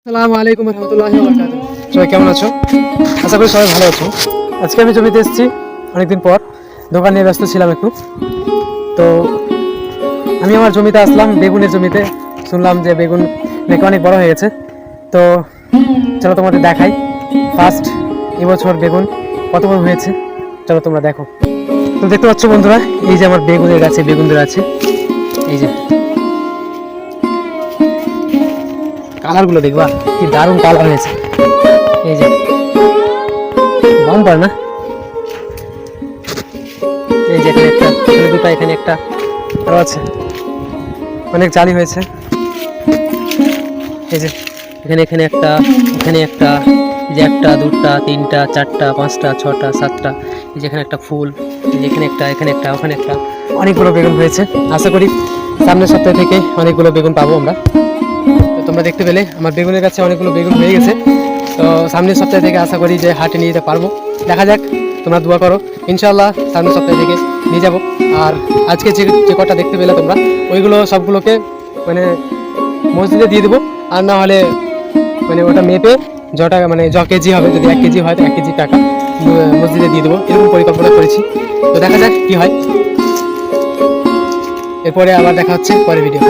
আসসালামু আলাইকুম রহমতুল্লাহি ওয়া বারাকাতুহু। সবাই কেমন আছো? আশা করি সবাই ভালো আছো। আজকে আমি জমিতে এসেছি অনেকদিন পর, দোকান নিয়ে ব্যস্ত ছিলাম একটু। তো আমি আমার জমিতে আসলাম, বেগুনের জমিতে। শুনলাম যে বেগুন নাকি অনেক বড় হয়ে গেছে। তো চলো তোমাদের দেখাই ফার্স্ট এবছর বেগুন কত বড় হয়েছে। চলো তোমরা দেখো। তো দেখতে পাচ্ছ বন্ধুরা, এই যে আমার বেগুনের গাছে বেগুন ধরে আছে। এই যে কালারগুলো দেখবা, কি দারুণ কালার হয়েছে। এই যে বাম্পার না, এই যে এখানে একটা, এখানে দুটো, এখানে একটা আরো আছে, অনেক জালি হয়েছে। এই যে এখানে এখানে একটা, এখানে একটা, এই যে একটা, দুটা, তিনটা, চারটা, পাঁচটা, ছটা, সাতটা, এই যে এখানে একটা ফুল, এই যে এখানে একটা, এখানে একটা, ওখানে একটা, অনেকগুলো বেগুন হয়েছে। আশা করি সামনের সপ্তাহ থেকে অনেকগুলো বেগুন পাবো আমরা। তো তোমরা দেখতে পেলে আমার বেগুনের কাছে অনেকগুলো বেগুন হয়ে গেছে। তো সামনের সপ্তাহ থেকে আশা করি যে হাটে নিয়ে যেতে পারবো। দেখা যাক, তোমরা দোয়া করো, ইনশাআল্লাহ সামনের সপ্তাহ থেকে নিয়ে যাবো। আর আজকে যে কটা দেখতে পেলে তোমরা, ওইগুলো সবগুলোকে মানে মসজিদে দিয়ে দেবো। আর না হলে মানে ওটা মেপে যটা মানে কেজি হবে, যদি 1 কেজি হয় তো 1 কেজি টাকা মসজিদে দিয়ে দেবো, এরকম পরিকল্পনা করেছি। তো দেখা যাক কি হয়। এরপরে আবার দেখা হচ্ছে পরের ভিডিও।